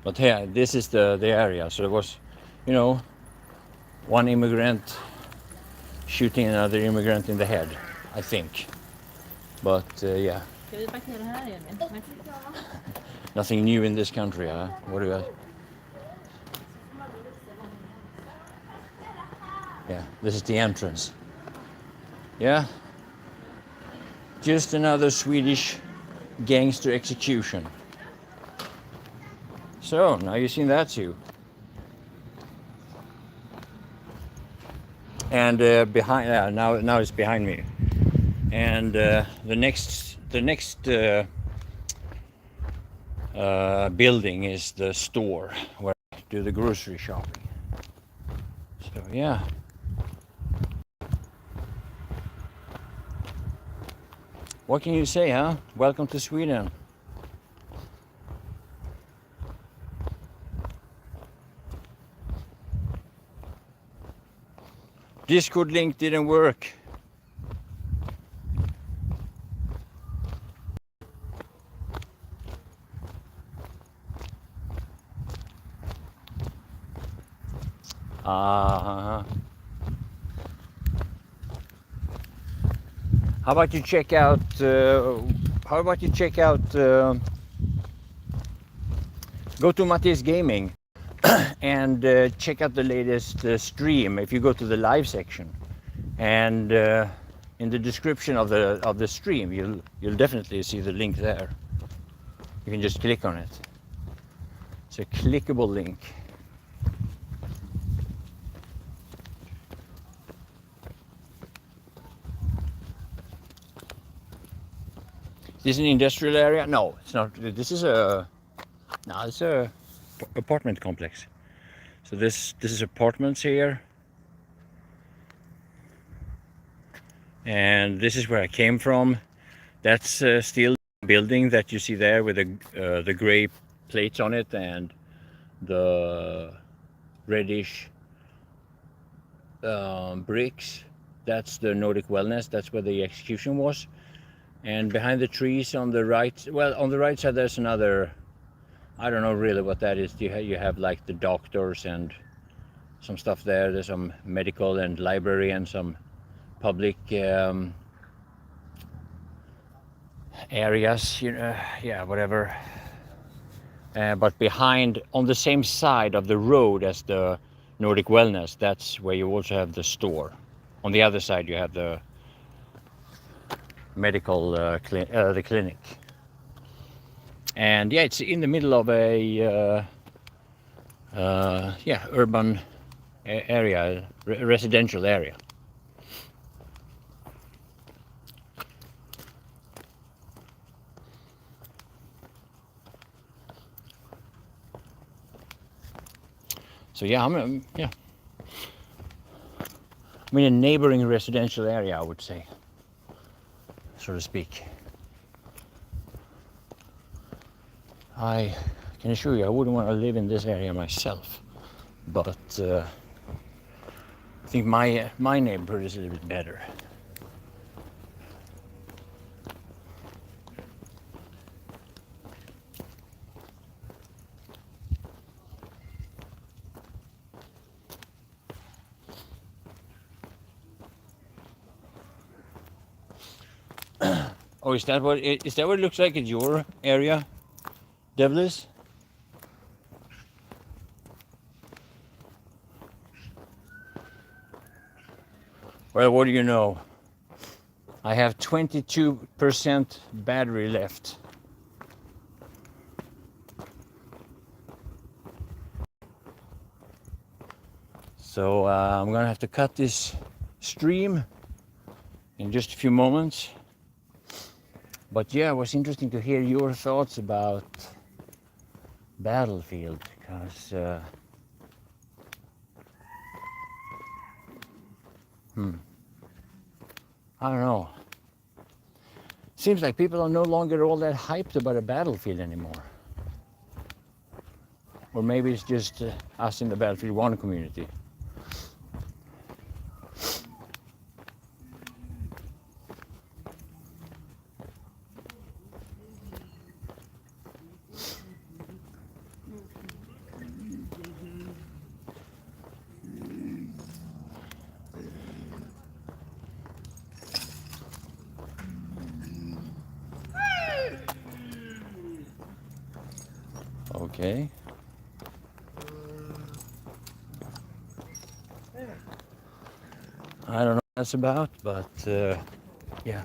A: But here, this is the area. So there was, you know, one immigrant shooting another immigrant in the head, I think. But yeah. Nothing new in this country, huh? What do I? Yeah, this is the entrance. Yeah. Just another Swedish gangster execution. So, now you've seen that too. And behind, now it's behind me. And the next building is the store where I do the grocery shopping. So yeah. What can you say, huh? Welcome to Sweden. Discord link didn't work. How about you check out? Go to MattiAce Gaming and check out the latest stream. If you go to the live section, and in the description of the stream, you'll definitely see the link there. You can just click on it. It's a clickable link. Is this an industrial area? No, it's not. This is a Now it's a apartment complex. So this is apartments here, and this is where I came from. That's still the building that you see there with the gray plates on it and the reddish bricks. That's the Nordic Wellness. That's where the execution was. And behind the trees on the right, well, on the right side there's another. I don't know really what that is. You have like the doctors and some stuff there. There's some medical and library and some public areas, you know, yeah, whatever. But behind, on the same side of the road as the Nordic Wellness, that's where you also have the store. On the other side, you have the medical the clinic. And yeah, it's in the middle of a yeah, urban area, residential area. So yeah, I'm in a neighboring residential area, I would say, so to speak. I can assure you I wouldn't want to live in this area myself, but I think my neighborhood is a little bit better. Oh, is that what it looks like in your area, Devlis? Well, what do you know? I have 22% battery left. So I'm gonna have to cut this stream in just a few moments. But yeah, it was interesting to hear your thoughts about Battlefield, because I don't know. Seems like people are no longer all that hyped about a Battlefield anymore. Or maybe it's just us in the Battlefield 1 community. Okay. I don't know what that's about, but yeah.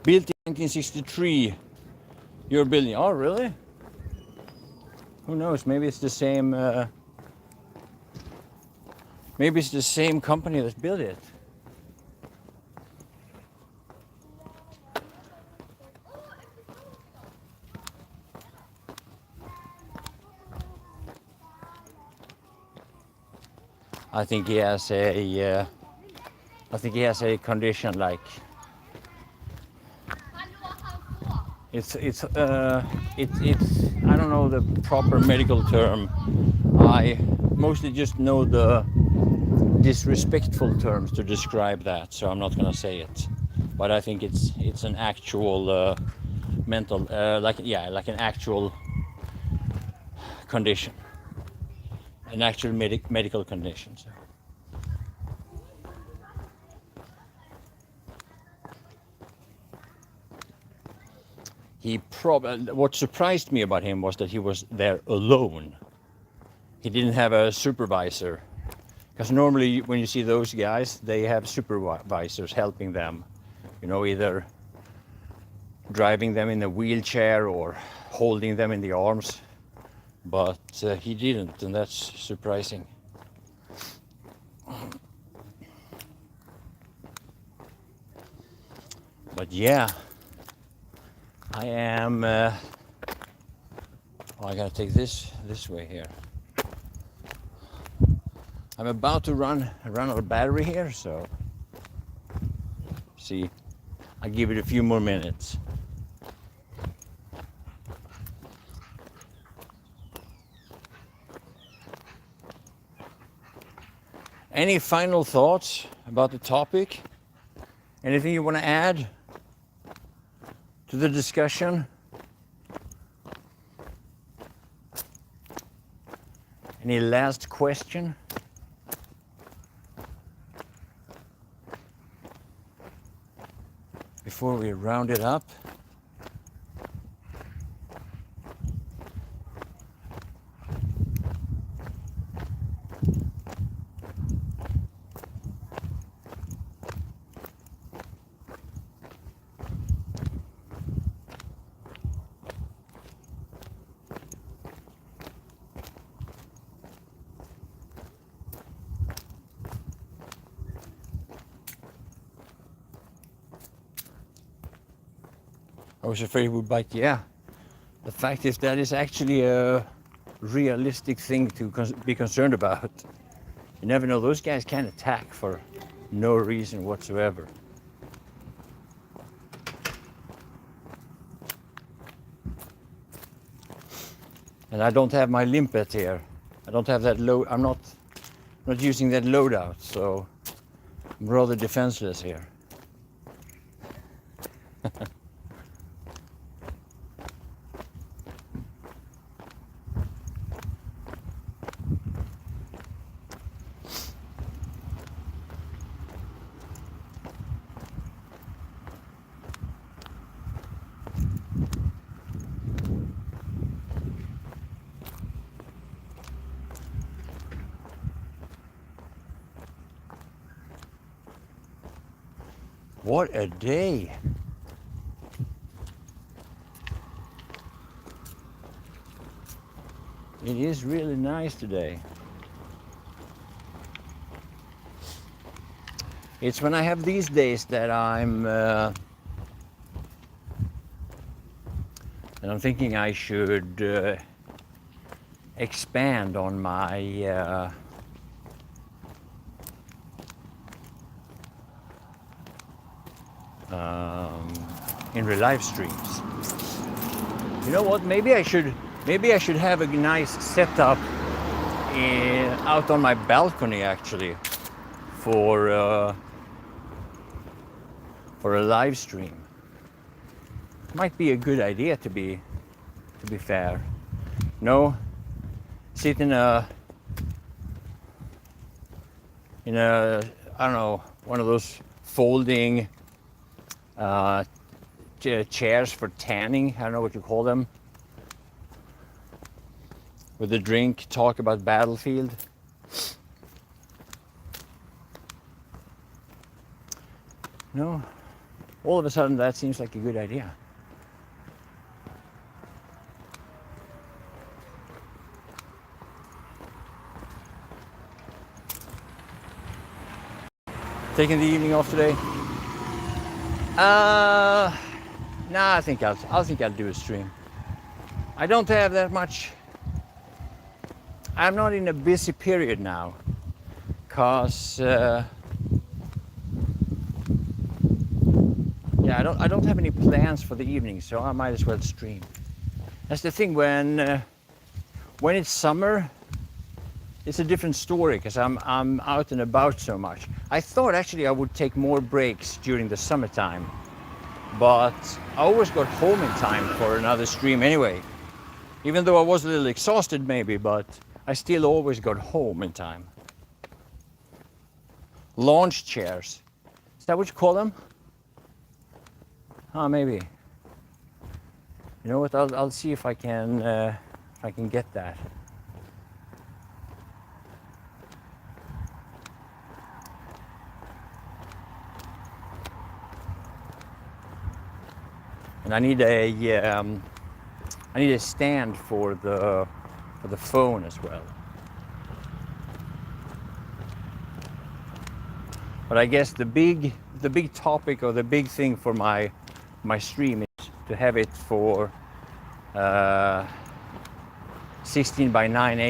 A: Built in 1963, your building. Oh, really? Who knows? Maybe it's the same. Maybe it's the same company that built it. I think he has a. I think he has a condition like. It's I don't know the proper medical term. I mostly just know the disrespectful terms to describe that, so I'm not gonna say it. But I think it's an actual mental, like an actual condition, an actual medical condition. So. What surprised me about him was that he was there alone. He didn't have a supervisor, because normally when you see those guys, they have supervisors helping them, you know, either driving them in a wheelchair or holding them in the arms, but he didn't, and that's surprising. But yeah, I am. I gotta take this way here. I'm about to run out of battery here, so see, I'll give it a few more minutes. Any final thoughts about the topic? Anything you want to add to the discussion? Any last question? Before we round it up? I was afraid it would bite. Yeah, the fact is that is actually a realistic thing to be concerned about. You never know, those guys can attack for no reason whatsoever. And I don't have my limpet here. I don't have that load. I'm not using that loadout, so I'm rather defenseless here. What a day. It is really nice today. It's when I have these days that I'm thinking I should expand on my in real live streams. You know what? Maybe I should have a nice setup out on my balcony actually for a live stream. Might be a good idea to be fair. No, sit in a I don't know, one of those folding chairs for tanning. I don't know what you call them. With a drink, talk about Battlefield. No, all of a sudden that seems like a good idea. Taking the evening off today? Nah, I think I'll do a stream. I don't have that much. I'm not in a busy period now, cause yeah, I don't have any plans for the evening, so I might as well stream. That's the thing, when it's summer, it's a different story because I'm out and about so much. I thought actually I would take more breaks during the summertime, but I always got home in time for another stream anyway. Even though I was a little exhausted maybe, but I still always got home in time. Launch chairs. Is that what you call them? Ah, maybe. You know what? I'll see if I can get that. and I need a stand for the phone as well. But I guess the big topic, or the big thing for my stream, is to have it for 16:9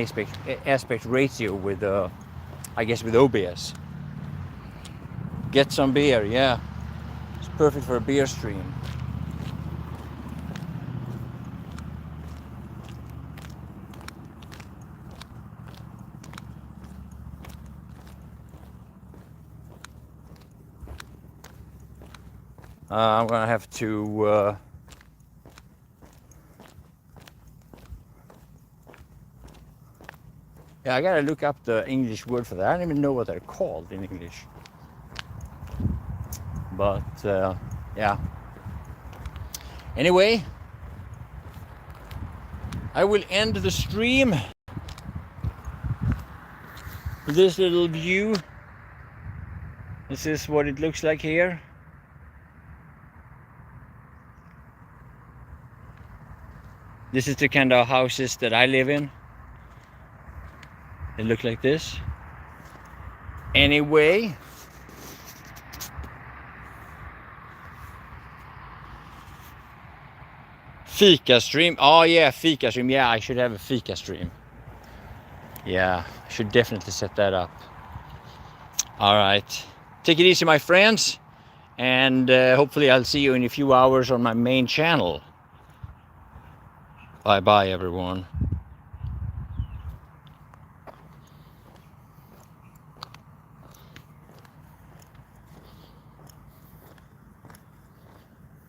A: aspect ratio with I guess with OBS. Get some beer, yeah. It's perfect for a beer stream. I'm gonna have to yeah, I gotta look up the English word for that. I don't even know what they're called in English. But yeah. Anyway, I will end the stream with this little view. This is what it looks like here. This is the kind of houses that I live in. They look like this. Anyway, fika stream. Oh yeah, fika stream. Yeah, I should have a fika stream. Yeah, I should definitely set that up. All right, take it easy, my friends, and hopefully I'll see you in a few hours on my main channel. Bye bye, everyone.